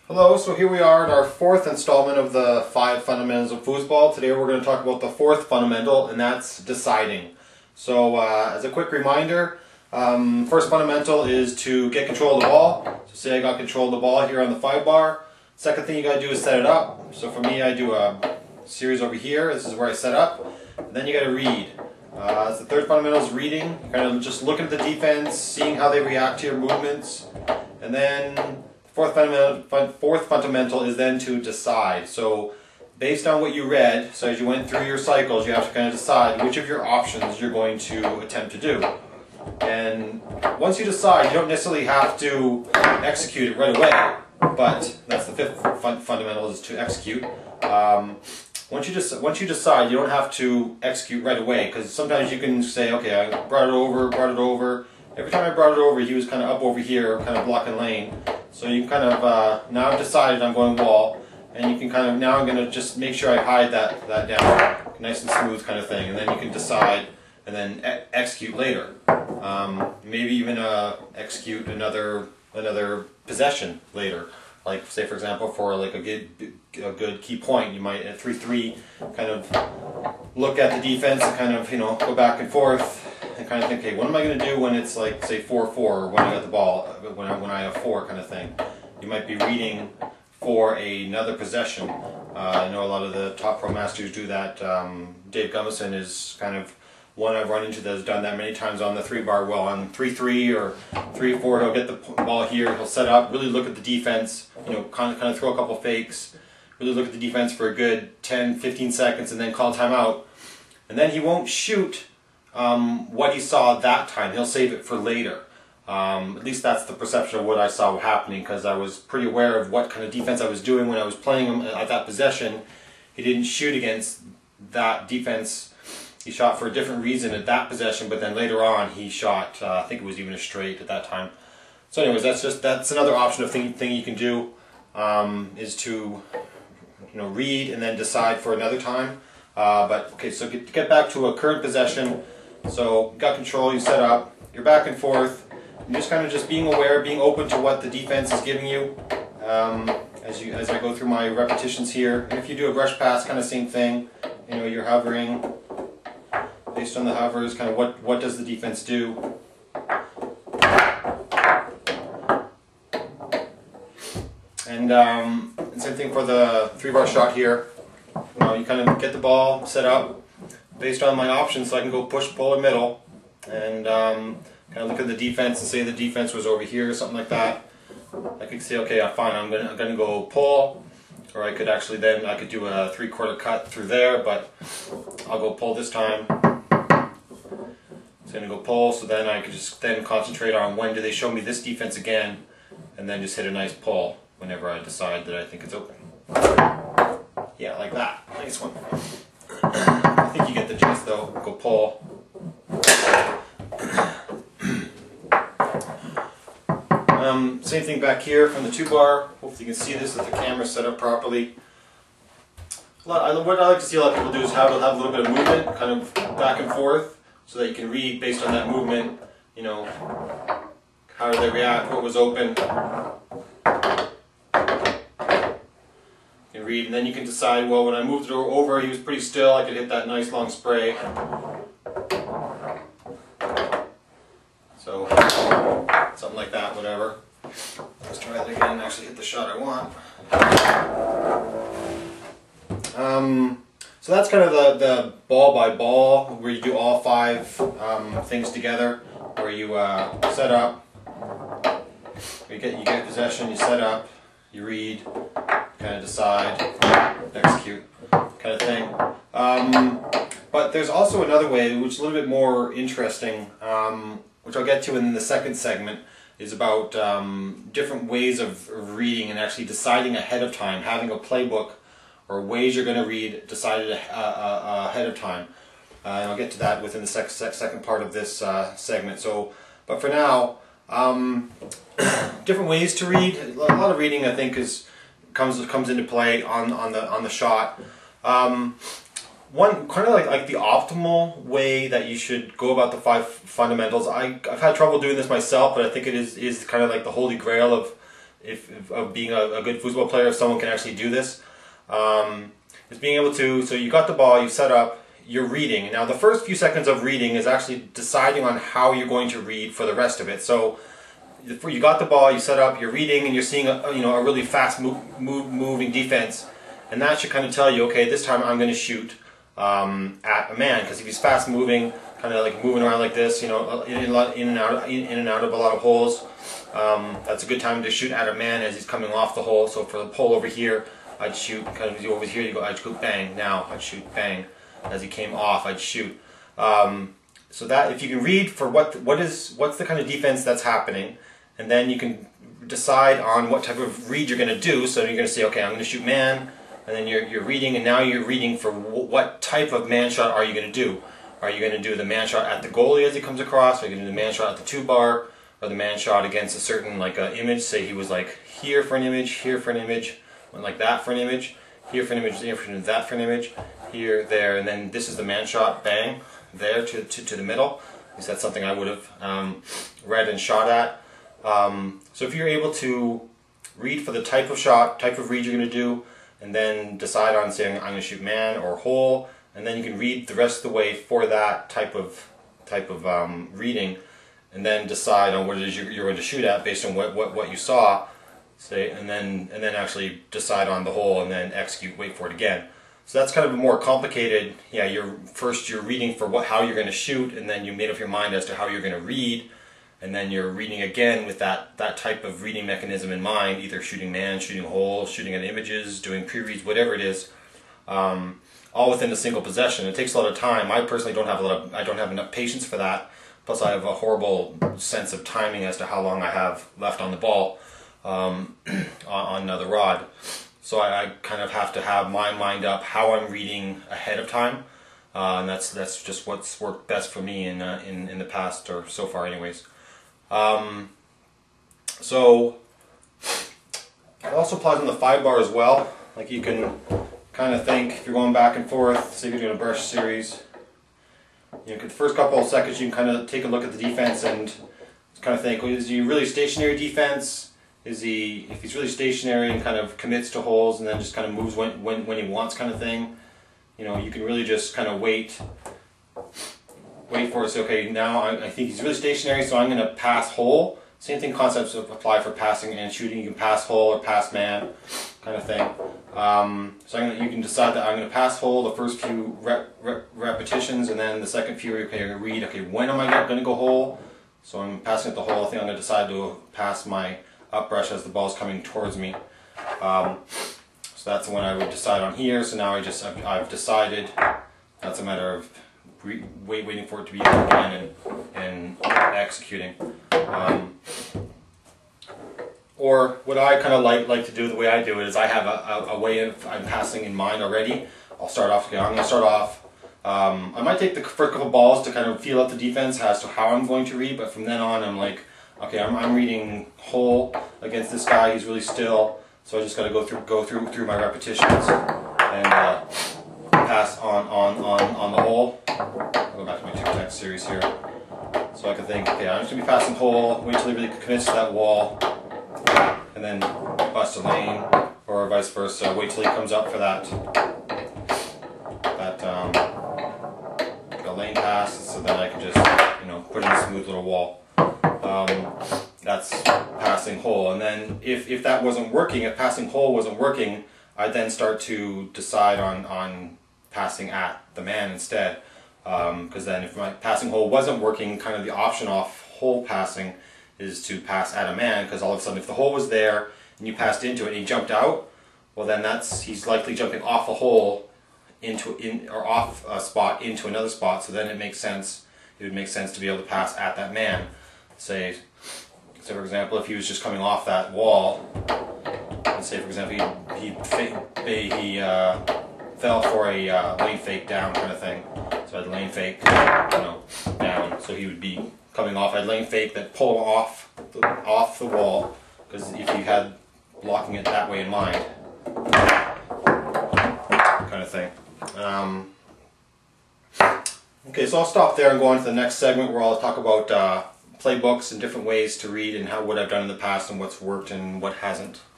Hello, so here we are in our fourth installment of the 5 fundamentals of foosball. Today we're going to talk about the fourth fundamental, and that's deciding. So as a quick reminder, first fundamental is to get control of the ball. So say I got control of the ball here on the 5 bar. Second thing you got to do is set it up. So for me, I do a series over here. This is where I set up. And then you got to read. The third fundamental is reading. You're kind of just looking at the defense, seeing how they react to your movements. And then fourth fundamental is then to decide. So based on what you read, so as you went through your cycles, you have to kind of decide which of your options you're going to attempt to do. And once you decide, you don't necessarily have to execute it right away, but that's the fifth fundamental, is to execute. Once you decide, you don't have to execute right away, because sometimes you can say, okay, I brought it over. Every time I brought it over, he was kind of up over here, kind of blocking lane. So you kind of, now I've decided I'm going wall, and you can kind of, now I'm going to just make sure I hide that down, nice and smooth kind of thing, and then you can decide and then execute later. Maybe even execute another possession later. Like, say for example, for like a good key point, you might at 3-3 kind of look at the defense and kind of, go back and forth and kind of think, okay, what am I going to do when it's like, say 4-4, or when I got the ball, when I have 4 kind of thing. You might be reading for another possession. I know a lot of the top pro masters do that. Dave Gummison is kind of one I've run into that has done that many times on the 3 bar. Well, on 3-3 or 3-4, he'll get the ball here, he'll set up, really look at the defense, kind of throw a couple fakes, really look at the defense for a good 10-15 seconds, and then call timeout. And then he won't shoot what he saw that time. He'll save it for later. At least that's the perception of what I saw happening, because I was pretty aware of what kind of defense I was doing when I was playing him at that possession. He didn't shoot against that defense. He shot for a different reason at that possession, but then later on he shot, I think it was even a straight at that time. So anyways, that's another option of thing you can do, is to read and then decide for another time. But okay, so get back to a current possession. So got control, you set up, you're back and forth, and just kind of just being aware, being open to what the defense is giving you. As I go through my repetitions here, and if you do a brush pass, kind of same thing. You're hovering. Based on the hovers, kind of what does the defense do? And same thing for the 3 bar shot here. You kind of get the ball set up based on my options, so I can go push, pull, or middle, and kind of look at the defense and say the defense was over here or something like that. I could say, okay, fine, I'm gonna go pull, or I could actually I could do a 3/4 cut through there, but I'll go pull this time. It's going to go pull, so then I could just concentrate on when do they show me this defense again, and then just hit a nice pull whenever I decide that I think it's open. Yeah, like that. Nice one. I think you get the gist though. Go pull. Same thing back here from the 2 bar. Hopefully you can see this, that the camera's set up properly. What I like to see a lot of people do is have a little bit of movement, kind of back and forth, so that you can read based on that movement, how did they react, what was open. You can read, and then you can decide, well, when I moved it over, he was pretty still, I could hit that nice long spray. So, something like that, whatever. Let's try that again and actually hit the shot I want. So that's kind of the ball by ball, where you do all 5 things together, where you set up, you get possession, you set up, you read, kind of decide, execute, kind of thing. But there's also another way, which is a little bit more interesting, which I'll get to in the second segment, is about different ways of reading and actually deciding ahead of time, having a playbook or ways you're going to read decided ahead of time. And I'll get to that within the second part of this segment. But for now, different ways to read. A lot of reading, I think, comes into play on the shot. One kind of like the optimal way that you should go about the 5 fundamentals. I've had trouble doing this myself, but I think it is kind of like the holy grail of of being a good foosball player, if someone can actually do this, is being able to, so you got the ball, you set up, you're reading. Now the first few seconds of reading is actually deciding on how you're going to read for the rest of it. So you got the ball, you set up, you're reading, and you're seeing a really fast moving defense, and that should kind of tell you, okay, this time I'm going to shoot at a man, because if he's fast moving, kind of like moving around like this, in and out of a lot of holes, that's a good time to shoot at a man as he's coming off the hole. So for the pole over here, I'd shoot kind of over here. I'd shoot bang. Now I'd shoot bang. As he came off, I'd shoot. So that if you can read for what's the kind of defense that's happening, and then you can decide on what type of read you're going to do. So you're going to say, okay, I'm going to shoot man, and then you're reading, and now you're reading for what type of man shot are you going to do? Are you going to do the man shot at the goalie as he comes across? Are you going to do the man shot at the 2-bar? Or the man shot against a certain image? Say he was like here for an image, here for an image, went like that for an image, here for an image, here for an image, that for an image, here, there, and then this is the man shot, bang, there to the middle. At least that's something I would have read and shot at. So if you're able to read for the type of shot, type of read you're going to do, and then decide on saying I'm going to shoot man or hole, and then you can read the rest of the way for that type of reading, and then decide on what it is you're going to shoot at based on what you saw, say, and then actually decide on the hole and then execute, wait for it again. So that's kind of a more complicated. Yeah, you're reading for how you're going to shoot, and then you made up your mind as to how you're going to read, and then you're reading again with that type of reading mechanism in mind, either shooting man, shooting hole, shooting at images, doing pre-reads, whatever it is, all within a single possession. It takes a lot of time. I personally don't have enough patience for that. Plus, I have a horrible sense of timing as to how long I have left on the ball on the rod. So I kind of have to have my mind up how I'm reading ahead of time, and that's just what's worked best for me in the past, or so far, anyways. So it also applies on the 5-bar as well. Like you can kind of think if you're going back and forth. Say you're doing a brush series. The first couple of seconds you can kind of take a look at the defense and kind of think, well, is he really stationary defense? If he's really stationary and kind of commits to holes and then just kind of moves when he wants, kind of thing, you can really just kind of wait for it. Say, okay, now I think he's really stationary, so I'm going to pass hole. Same thing, concepts apply for passing and shooting. You can pass hole or pass man, kind of thing. So you can decide that I'm going to pass hole the first few repetitions, and then the second few, okay, I'm going to read, okay, when am I going to go hole? So I'm passing at the hole. I think I'm going to decide to pass my up brush as the ball's coming towards me. So that's when I would decide on here. So now I've decided. That's a matter of waiting for it to be again and executing. Or what I kind of like to do, the way I do it, is I have a way of I'm passing in mind already. I'll start off. Okay, I'm going to start off. I might take the first couple balls to kind of feel out the defense as to how I'm going to read, but from then on I'm like, okay, I'm reading hole against this guy. He's really still, so I just got to go through my repetitions and pass on the hole. I'll go back to my tic-tac series here, so I can think, okay, I'm just gonna be passing hole. Wait till he really commits to that wall, and then bust a lane, or vice versa. Wait till he comes up for that lane pass, so then I can just put in a smooth little wall. That's passing hole. And then if that wasn't working, if passing hole wasn't working, I'd then start to decide on passing at the man instead. Because then if my passing hole wasn't working, kind of the option off hole passing is to pass at a man, because all of a sudden if the hole was there and you passed into it and he jumped out, well then he's likely jumping off a hole or off a spot into another spot, so then it would make sense to be able to pass at that man. Say for example, if he was just coming off that wall, let's say for example he fell for a lane fake down kind of thing. So I'd lane fake down, so he would be coming off. I'd lane fake, that pull him off the wall, because if you had blocking it that way in mind, kind of thing. Okay, so I'll stop there and go on to the next segment where I'll talk about playbooks and different ways to read and what I've done in the past and what's worked and what hasn't.